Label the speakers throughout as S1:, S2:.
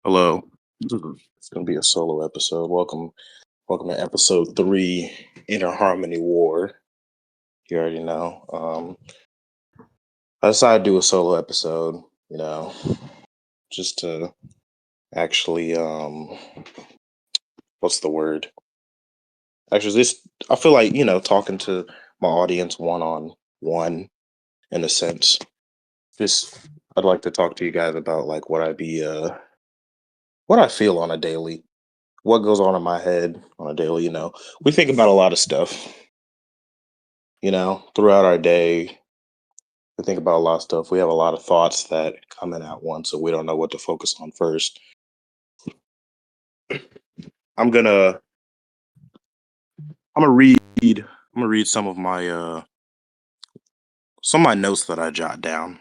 S1: Hello. It's gonna be a solo episode. Welcome to episode three, Inner Harmony War. You already know. I decided to do a solo episode, you know, just to actually what's the word? Actually this I feel like, talking to my audience one on one in a sense. Just I'd like to talk to you guys about like what I feel on a daily, what goes on in my head on a daily. We think about a lot of stuff, throughout our day. We think about a lot of stuff. We have a lot of thoughts that come in at once, so we don't know what to focus on first. I'm gonna I'm gonna read some of my notes that I jot down.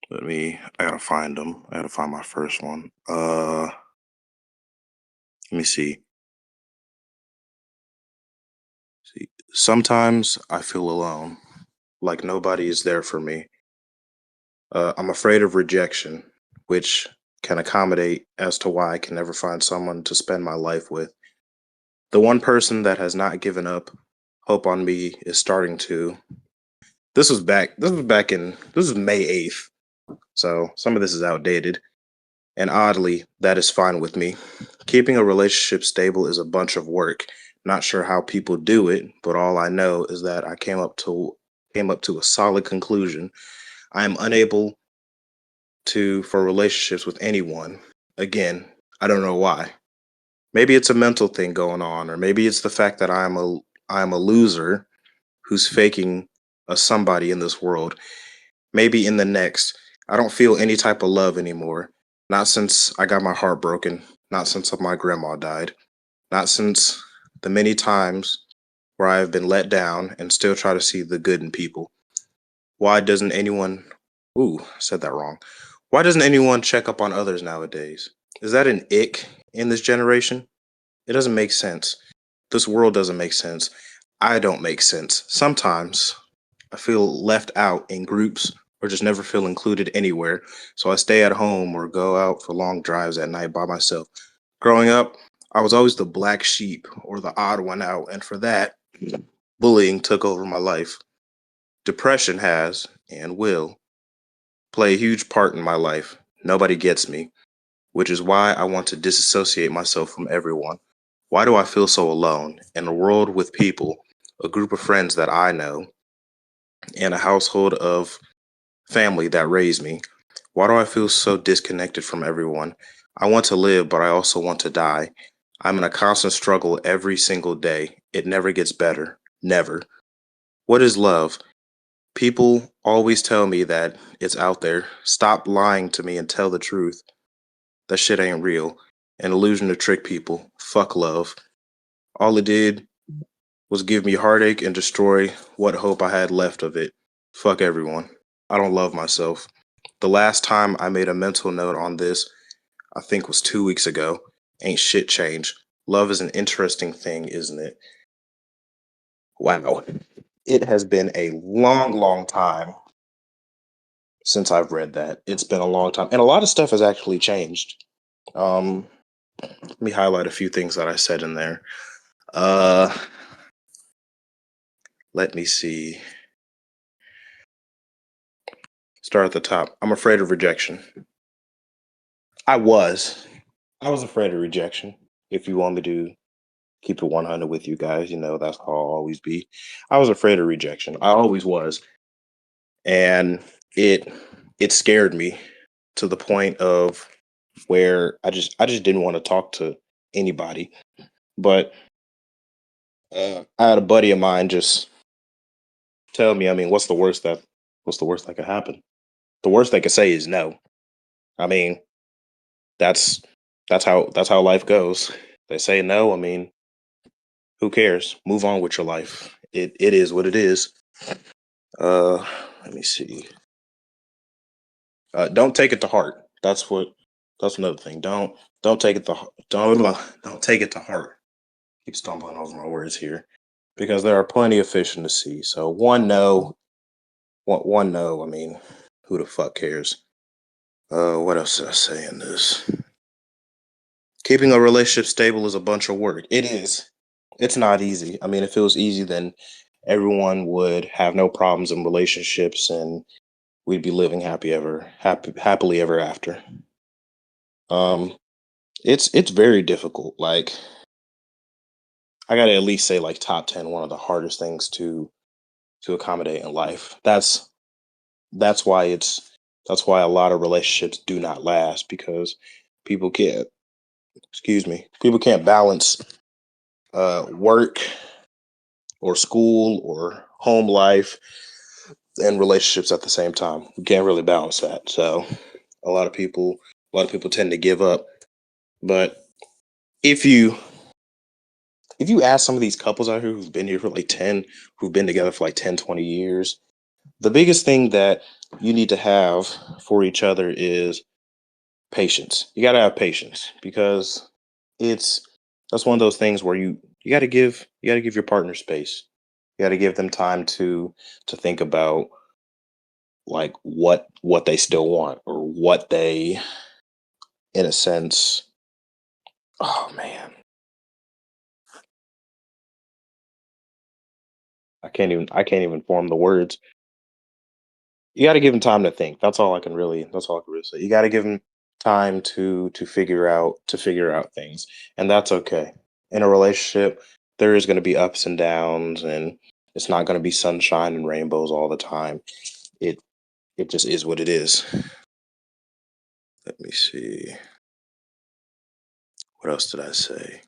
S1: I gotta find them. I gotta find my first one. Let me see. See. Sometimes I feel alone, like nobody is there for me. I'm afraid of rejection, which can accommodate as to why I can never find someone to spend my life with. The one person that has not given up hope on me is starting to. This was May 8th. So some of this is outdated. And oddly, that is fine with me. Keeping a relationship stable is a bunch of work. Not sure how people do it, but all I know is that I came up to a solid conclusion. I am unable to for relationships with anyone. Again, I don't know why. Maybe it's a mental thing going on, or maybe it's the fact that I'm a loser who's faking a somebody in this world. Maybe in the next, I don't feel any type of love anymore. Not since I got my heart broken. Not since my grandma died. Not since the many times where I have been let down and still try to see the good in people. Why doesn't anyone? Ooh, said that wrong. Why doesn't anyone check up on others nowadays? Is that an ick in this generation? It doesn't make sense. This world doesn't make sense. I don't make sense. Sometimes I feel left out in groups or just never feel included anywhere. So I stay at home or go out for long drives at night by myself. Growing up, I was always the black sheep or the odd one out. And for that, bullying took over my life. Depression has and will play a huge part in my life. Nobody gets me, which is why I want to disassociate myself from everyone. Why do I feel so alone in a world with people, a group of friends that I know, and a household of family that raised me? Why do I feel so disconnected from everyone? I want to live, but I also want to die. I'm in a constant struggle every single day. It never gets better. Never. What is love? People always tell me that it's out there. Stop lying to me and tell the truth. That shit ain't real. An illusion to trick people. Fuck love. All it did was give me heartache and destroy what hope I had left of it. Fuck everyone. I don't love myself. The last time I made a mental note on this, I think was 2 weeks ago. Ain't shit changed. Love is an interesting thing, isn't it? Wow. It has been a long, long time since I've read that. It's been a long time. And a lot of stuff has actually changed. Um, Let me highlight a few things that I said in there. Uh, Let me see. Start at the top. I'm afraid of rejection. I was. I was afraid of rejection. If you want me to keep it 100 with you guys, that's how I'll always be. I was afraid of rejection. I always was. And it it scared me to the point of where I just didn't want to talk to anybody. But I had a buddy of mine just tell me, I mean, what's the worst that could happen? The worst they could say is no. I mean, that's that's how life goes. They say no, I mean, who cares? Move on with your life. It is what it is. Uh Let me see. Don't take it to heart. That's another thing. Don't take it to don't take it to heart. Keep stumbling over my words here because there are plenty of fish in the sea. So one no, one no. I mean, who the fuck cares? What else did I say in this? Keeping a relationship stable is a bunch of work. It is. It's not easy. I mean, if it was easy, then everyone would have no problems in relationships, and we'd be living happily ever after. Um, it's very difficult. Like, I gotta at least say, like, top 10, one of the hardest things to accommodate in life. That's why that's why a lot of relationships do not last, because people can't, excuse me, people can't balance work or school or home life and relationships at the same time. We can't really balance that. So a lot of people a lot of people tend to give up. But if you if you ask some of these couples out here who've been here for like 10, who've been together for like 10, 20 years, the biggest thing that you need to have for each other is patience. You got to have patience, because it's that's one of those things where you got to give your partner space. You got to give them time to think about, like, what they still want, or what they, in a sense, oh man, I can't even form the words. You got to give them time to think. That's all I can really say. You got to give them time to figure out things, and that's okay. In a relationship, there is going to be ups and downs, and it's not going to be sunshine and rainbows all the time. It it just is what it is. Let me see. What else did I say?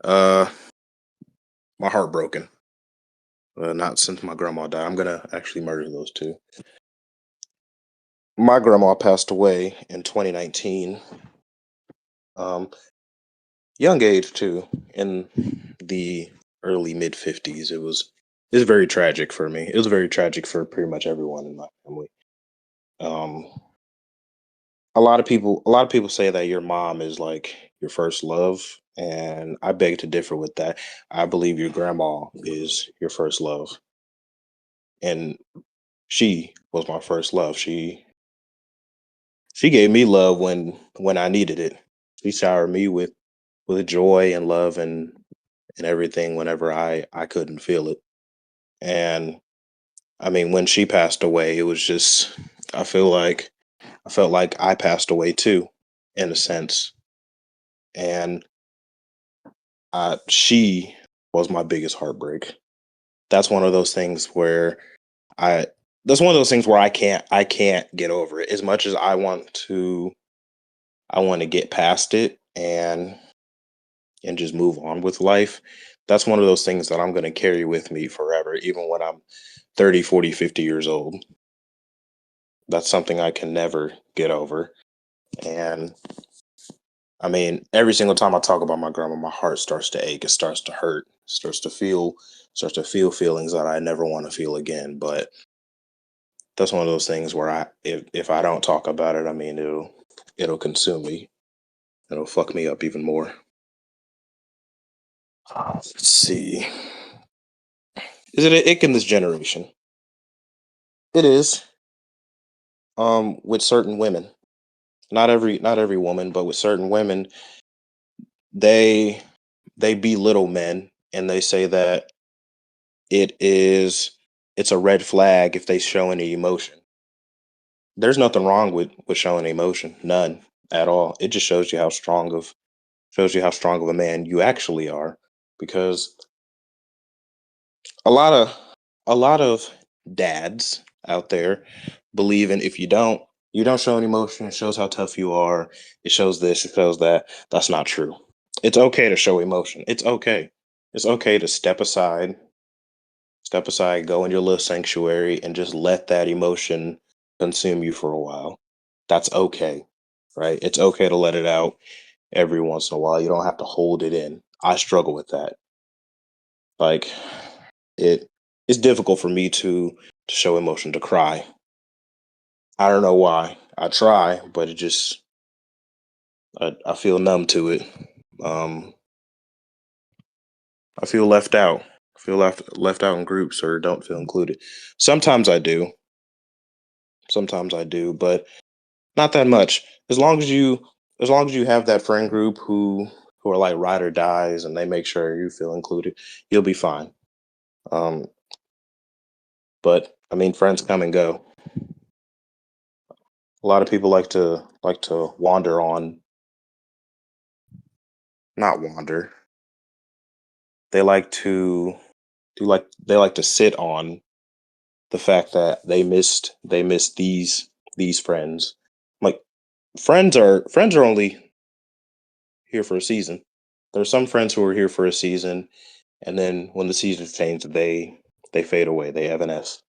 S1: Uh, my heart broken. Not since my grandma died. I'm gonna actually murder those two. My grandma passed away in 2019. Um, Young age too, in the early mid 50s. It was very tragic for me. It was very tragic for pretty much everyone in my family. Um, a lot of people say that your mom is like your first love, and I beg to differ with that. I believe your grandma is your first love, and she was my first love. She gave me love when I needed it. She showered me with joy and love and everything whenever I couldn't feel it. And I mean, when she passed away, it was just, I feel like I felt like I passed away too, in a sense. And she was my biggest heartbreak. That's one of those things where I that's one of those things where I can't get over it. As much as I want to get past it and just move on with life. That's one of those things that I'm going to carry with me forever, even when I'm 30, 40, 50 years old. That's something I can never get over. And I mean, every single time I talk about my grandma, my heart starts to ache. It starts to hurt. Starts to feel feelings that I never want to feel again. But that's one of those things where if I don't talk about it, I mean, it'll consume me. It'll fuck me up even more. Let's see. Is it an ick in this generation? It is. With certain women, not every woman, but with certain women, they they belittle men, and they say that it is it's a red flag if they show any emotion. There's nothing wrong with showing emotion, none at all. It just shows you how strong of a man you actually are, because a lot of a lot of dads out there believe in, if you don't show any emotion, it shows how tough you are. It shows this, it shows that. That's not true. It's okay to show emotion. It's okay. It's okay to step aside, go in your little sanctuary, and just let that emotion consume you for a while. That's okay, right? It's okay to let it out every once in a while. You don't have to hold it in. I struggle with that. Like, it it's difficult for me to show emotion, to cry. I don't know why. I try, but I feel numb to it. Um, I feel left out. I feel left out in groups, or don't feel included. Sometimes I do. Sometimes I do, but not that much. As long as you have that friend group who are like ride or dies and they make sure you feel included, you'll be fine. Um, but I mean, friends come and go. A lot of people like to wander on, not wander. They like to they like to sit on the fact that they missed these friends. Like friends are only here for a season. There's some friends who are here for a season, and then when the season changes, they fade away. They evanesce,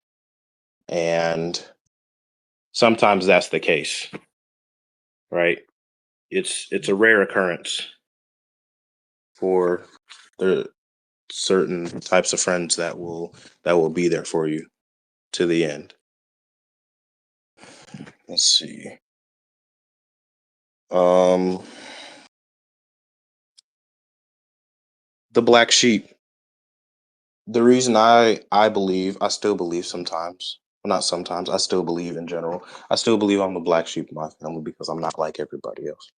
S1: and sometimes that's the case, right? It's a rare occurrence for the certain types of friends that will be there for you to the end. Let's see. Um, the black sheep. The reason I still believe sometimes, well, not sometimes, I still believe in general. I still believe I'm the black sheep of my family because I'm not like everybody else.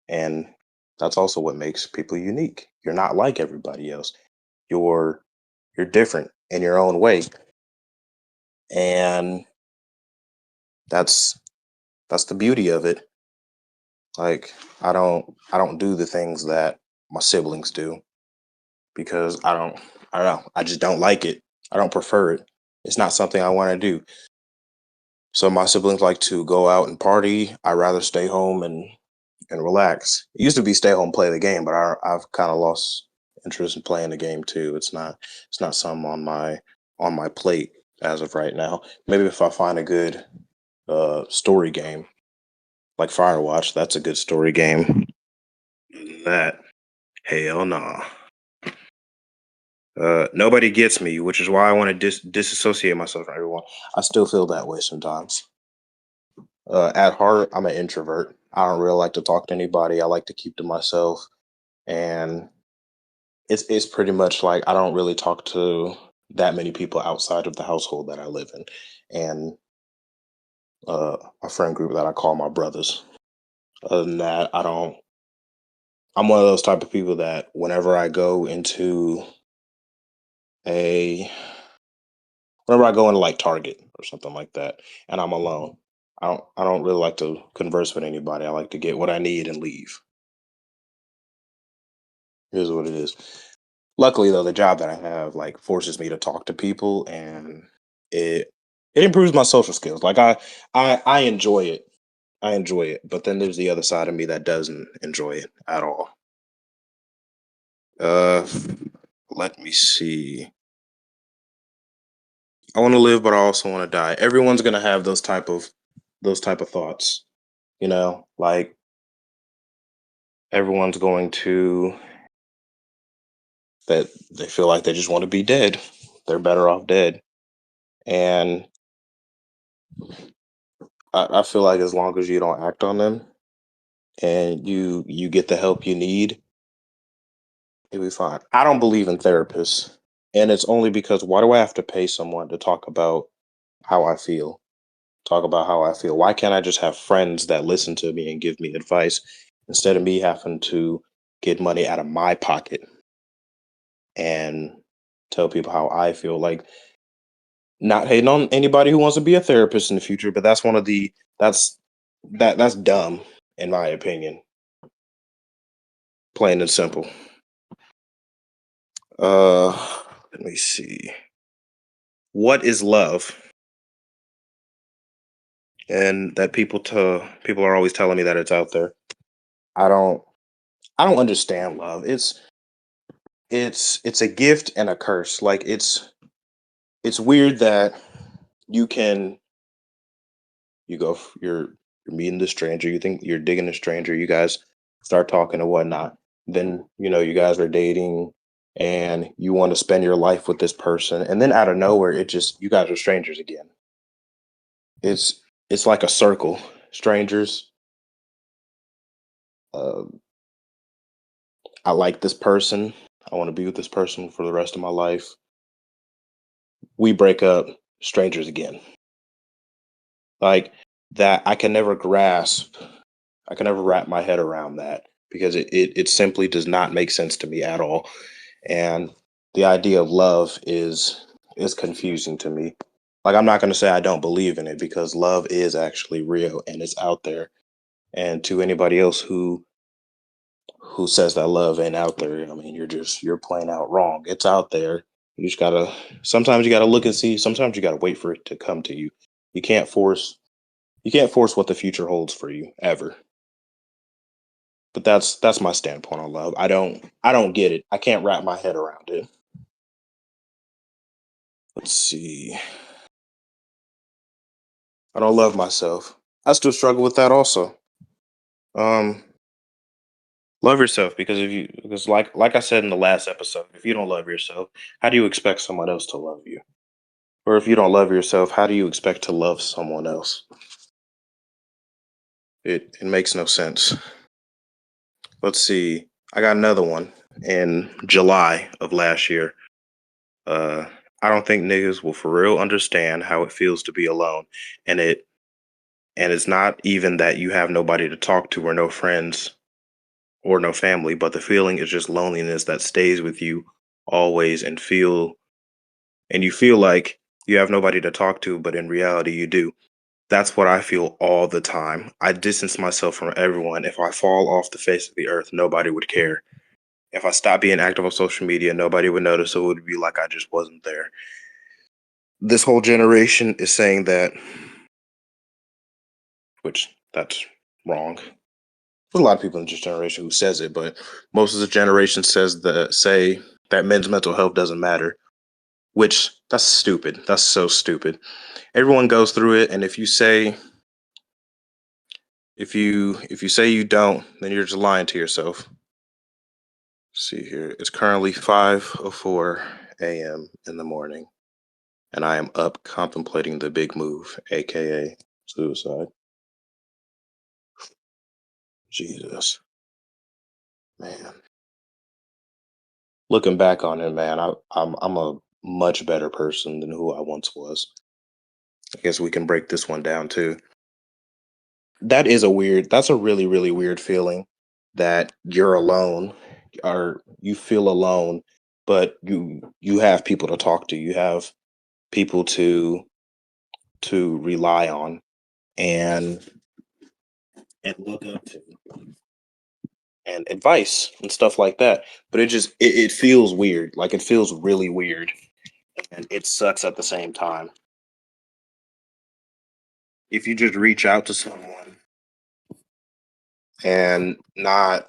S1: And that's also what makes people unique. You're not like everybody else. You're you're different in your own way. And that's that's the beauty of it. Like I don't do the things that my siblings do because I don't know. I just don't like it. I don't prefer it. It's not something I want to do. So my siblings like to go out and party. I rather stay home and relax. It used to be stay home, play the game, but I've kind of lost interest in playing the game too. It's not something on my plate as of right now. Maybe if I find a good story game like Firewatch, that's a good story game. That hell no. Nobody gets me, which is why I want to disassociate myself from everyone. I still feel that way sometimes. At heart, I'm an introvert. I don't really like to talk to anybody. I like to keep to myself, and it's pretty much like I don't really talk to that many people outside of the household that I live in, and a friend group that I call my brothers. Other than that, I don't. I'm one of those type of people that a whenever I go into like Target or something like that, and I'm alone, I don't really like to converse with anybody. I like to get what I need and leave. Here's what it is. Luckily, though, the job that I have like forces me to talk to people, and it it improves my social skills. Like I enjoy it. I enjoy it, but then there's the other side of me that doesn't enjoy it at all. Uh, let me see. I want to live, but I also want to die. Everyone's gonna have those type of thoughts. Like everyone's going to that they feel like they just want to be dead. They're better off dead, and I feel like as long as you don't act on them and you get the help you need, you'll be fine. I don't believe in therapists, and it's only because why do I have to pay someone to talk about how I feel? Talk about how I feel. Why can't I just have friends that listen to me and give me advice instead of me having to get money out of my pocket and tell people how I feel? Like not hating on anybody who wants to be a therapist in the future, but that's one of the that's dumb in my opinion, plain and simple. Uh, let me see. What is love? And that people are always telling me that it's out there. I don't I don't understand love. It's a gift and a curse. Like it's weird that you can you're meeting the stranger, you think you're digging a stranger, you guys start talking and whatnot. Then, you guys are dating and you want to spend your life with this person, and then out of nowhere it just you guys are strangers again. It's like a circle. Strangers, uh, I like this person. I want to be with this person for the rest of my life. We break up, strangers again. Like that I can never grasp. I can never wrap my head around that because it simply does not make sense to me at all. And the idea of love is confusing to me. Like I'm not going to say I don't believe in it because love is actually real and it's out there. And to anybody else who says that love ain't out there, I mean, you're playing out wrong. It's out there. You just gotta sometimes you gotta look and see. Sometimes you gotta wait for it to come to you. You can't force you can't force what the future holds for you ever. But that's my standpoint on love. I don't get it. I can't wrap my head around it. Let's see. I don't love myself. I still struggle with that also. Um, love yourself because if you because like I said in the last episode, if you don't love yourself, how do you expect someone else to love you? Or if you don't love yourself, how do you expect to love someone else? It makes no sense. Let's see. I got another one in July of last year. Uh, I don't think niggas will for real understand how it feels to be alone, and it's not even that you have nobody to talk to or no friends or no family, but the feeling is just loneliness that stays with you always and you feel like you have nobody to talk to, but in reality you do. That's what I feel all the time. I distance myself from everyone. If I fall off the face of the earth, nobody would care. If I stopped being active on social media, nobody would notice. So it would be like I just wasn't there. This whole generation is saying that, which that's wrong. There's a lot of people in this generation who says it, but most of the generation say that men's mental health doesn't matter, which that's stupid. That's so stupid. Everyone goes through it, and if you say you don't, then you're just lying to yourself. See here. It's currently 5:04 a.m. in the morning, and I am up contemplating the big move, aka suicide. Jesus, man. Looking back on it, man, I'm a much better person than who I once was. I guess we can break this one down too. That's a really, really weird feeling that you're alone or you feel alone, but you have people to talk to. You have people to rely on and look up to and advice and stuff like that. But it feels weird. Like it feels really weird and it sucks at the same time. If you just reach out to someone and not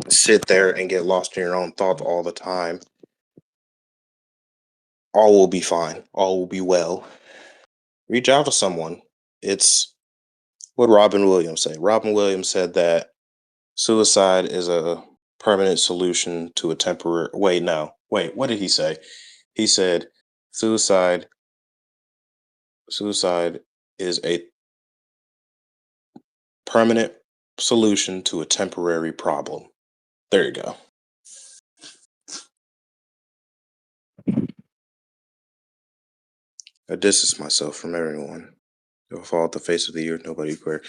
S1: sit there and get lost in your own thoughts all the time, all will be fine. All will be well. Reach out to someone. It's what Robin Williams said. Robin Williams said that suicide is a permanent solution to a temporary. Wait, no. Wait, what did he say? He said suicide suicide is a permanent solution to a temporary problem. There you go. I distance myself from everyone. If I fall off the face of the earth, nobody cares.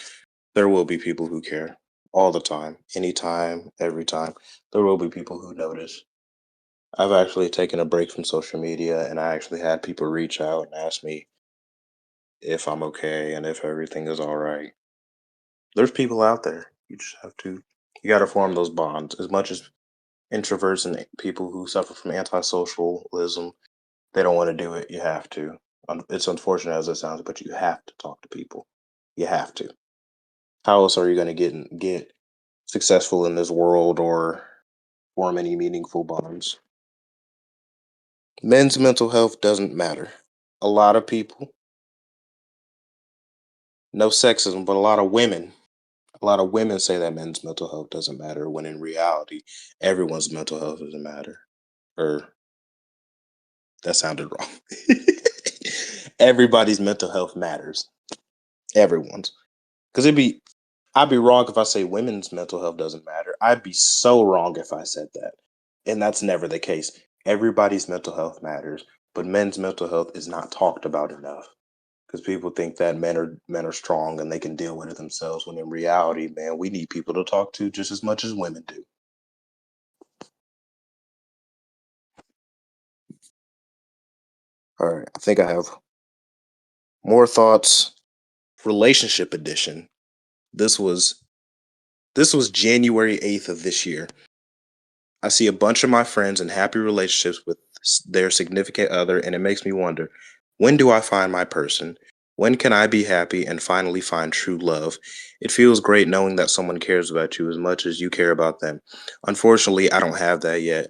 S1: There will be people who care all the time, anytime, every time. There will be people who notice. I've actually taken a break from social media and I actually had people reach out and ask me if I'm okay and if everything is all right. There's people out there. You got to form those bonds. As much as introverts and people who suffer from antisocialism, they don't want to do it. You have to. It's unfortunate as it sounds, but you have to talk to people. You have to. How else are you going to get successful in this world or form any meaningful bonds? Men's mental health doesn't matter. A lot of people, no sexism, but a lot of women say that men's mental health doesn't matter when in reality, everyone's mental health doesn't matter. Or that sounded wrong. Everybody's mental health matters. Everyone's. Because I'd be wrong if I say women's mental health doesn't matter. I'd be so wrong if I said that. And that's never the case. Everybody's mental health matters, but men's mental health is not talked about enough. because people think that men are strong and they can deal with it themselves. When in reality, man, we need people to talk to just as much as women do. All right, I think I have more thoughts. Relationship edition. This was this was January 8th of this year. I see a bunch of my friends in happy relationships with their significant other, and it makes me wonder, when do I find my person? When can I be happy and finally find true love? It feels great knowing that someone cares about you as much as you care about them. Unfortunately, I don't have that yet.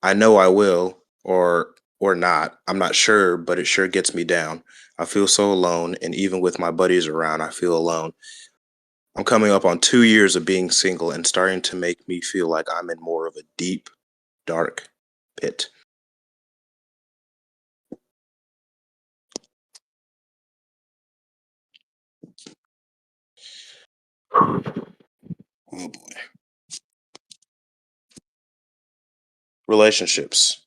S1: I know I will, or not. I'm not sure, but it sure gets me down. I feel so alone, and even with my buddies around, I feel alone. I'm coming up on 2 years of being single and starting to make me feel like I'm in more of a deep, dark pit. Oh boy. Relationships.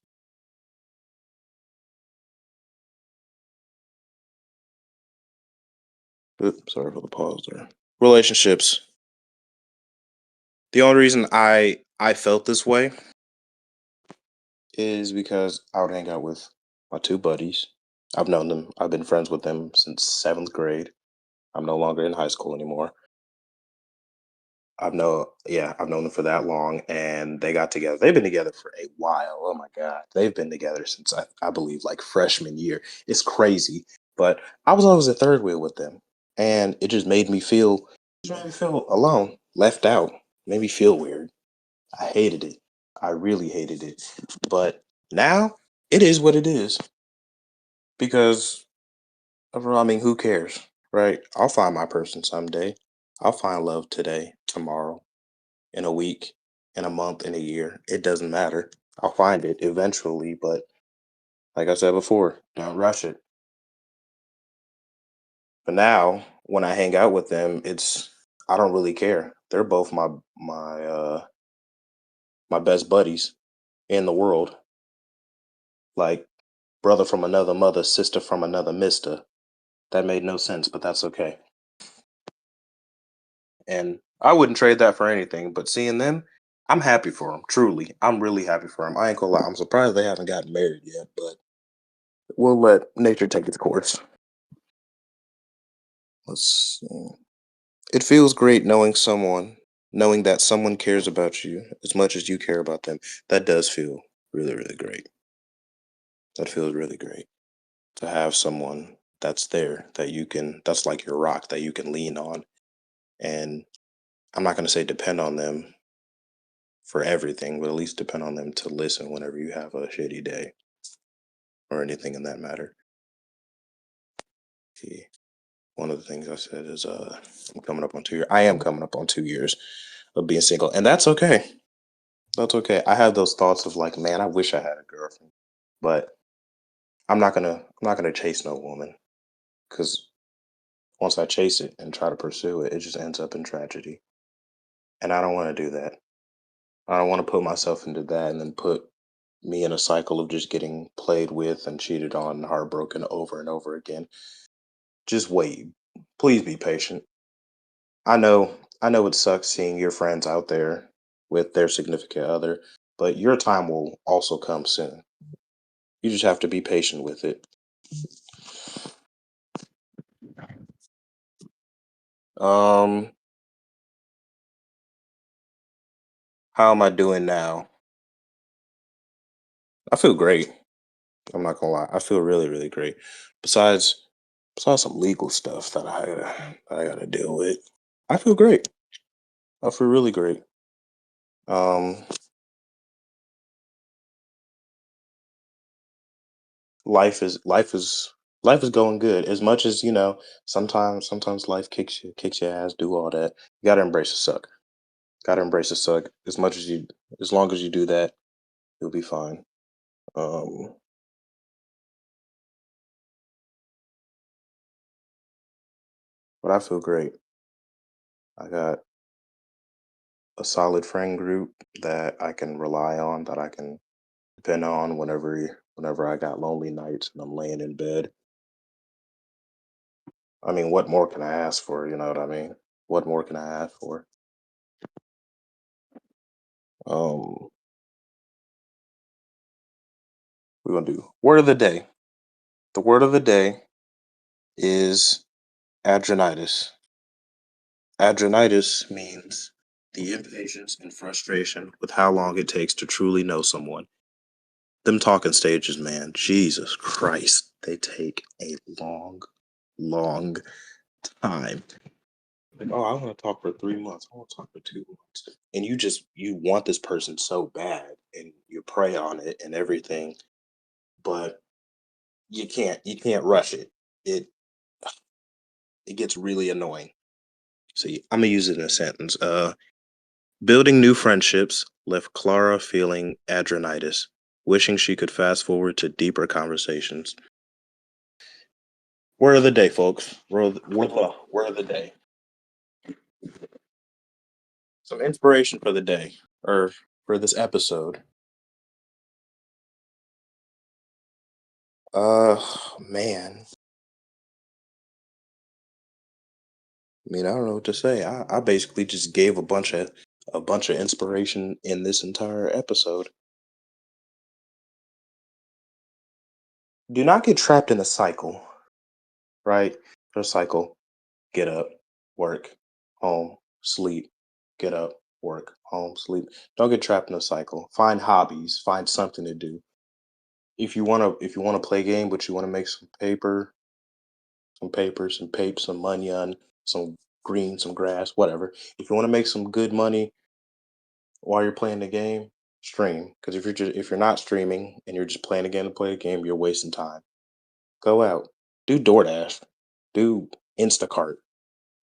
S1: Oops, sorry for the pause there. Relationships. The only reason I felt this way is because I would hang out with my two buddies. I've known them. I've been friends with them since seventh grade. I'm no longer in high school anymore. I've known them for that long, and they got together. They've been together for a while. Oh my god, they've been together since I believe like freshman year. It's crazy, but I was always a third wheel with them, and it just made me feel alone, left out, made me feel weird. I hated it. I really hated it. But now it is what it is because overall, I mean, who cares, right? I'll find my person someday. I'll find love today, tomorrow, in a week, in a month, in a year. It doesn't matter. I'll find it eventually, but like I said before, don't rush it. But now, when I hang out with them, I don't really care. They're both my best buddies in the world. Like brother from another mother, sister from another mister. That made no sense, but that's okay. And I wouldn't trade that for anything. But seeing them, I'm happy for them. Truly, I'm really happy for them. I ain't gonna lie. I'm surprised they haven't gotten married yet, but we'll let nature take its course. Let's see. It feels great knowing that someone cares about you as much as you care about them. That does feel really, really great. That feels really great to have someone that's there that's like your rock that you can lean on. And I'm not going to say depend on them for everything, but at least depend on them to listen whenever you have a shitty day or anything in that matter. See, one of the things I said is I'm coming up on 2 years. I am coming up on 2 years of being single, and that's okay. That's okay. I have those thoughts of like, man, I wish I had a girlfriend, but I'm not gonna chase no woman because once I chase it and try to pursue it, it just ends up in tragedy, and I don't want to do that. I don't want to put myself into that and then put me in a cycle of just getting played with and cheated on and heartbroken over and over again. Just wait. Please be patient. I know it sucks seeing your friends out there with their significant other, but your time will also come soon. You just have to be patient with it. Um, how am I doing now? I feel great. I'm not gonna lie. I feel really, really great. Besides, besides some legal stuff that I gotta deal with, I feel great. I feel really great. Um, life is going good. As much as sometimes life kicks your ass, do all that. You gotta embrace the suck. Gotta embrace the suck. As long as you do that, you'll be fine. Um, but I feel great. I got a solid friend group that I can rely on, that I can depend on whenever I got lonely nights and I'm laying in bed. I mean, what more can I ask for? You know what I mean? What more can I ask for? Um, we're gonna do word of the day. The word of the day is adrenitis. Adrenitis means the impatience and frustration with how long it takes to truly know someone. Them talking stages, man, Jesus Christ, they take a long, long time. Like, oh, I want to talk for 3 months. I want to talk for 2 months. And you want this person so bad and you pray on it and everything, but you can't rush it. It it gets really annoying. See, I'm gonna use it in a sentence. Building new friendships left Clara feeling adrenitis, wishing she could fast forward to deeper conversations. Word of the day, folks. Word of the day. Some inspiration for the day, or for this episode. Man. I mean, I don't know what to say. I basically just gave a bunch of inspiration in this entire episode. Do not get trapped in a cycle, right? A cycle. Get up, work, home, sleep, get up, work, home, sleep. Don't get trapped in a cycle. Find hobbies, find something to do. If you wanna play a game, but you wanna make some money on some green, some grass, whatever. If you wanna make some good money while you're playing the game, stream. Because if you're not streaming and you're just playing a game to play a game, you're wasting time. Go out, do DoorDash, do Instacart,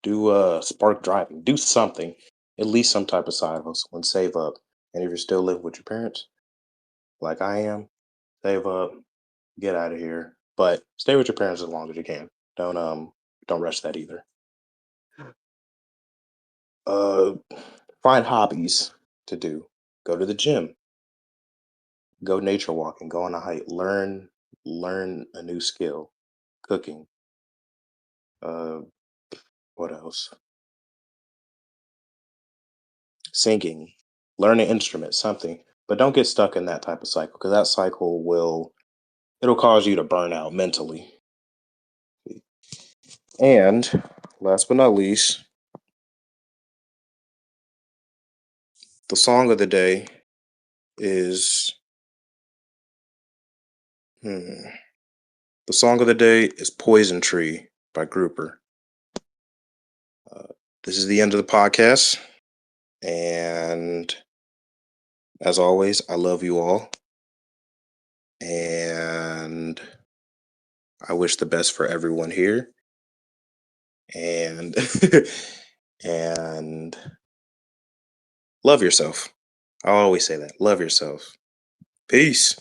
S1: do Spark Driving, do something, at least some type of side hustle, and save up. And if you're still living with your parents, like I am, save up, get out of here. But stay with your parents as long as you can. Don't rush that either. Uh, find hobbies to do. Go to the gym. Go nature walking. Go on a hike. Learn a new skill. Cooking. Uh, what else? Singing. Learn an instrument. Something. But don't get stuck in that type of cycle because that cycle it'll cause you to burn out mentally. And last but not least, the song of the day is hmm, the song of the day is "Poison Tree" by Grouper. Uh, this is the end of the podcast, and as always, I love you all, and I wish the best for everyone here, and and love yourself. I always say that. Love yourself. Peace.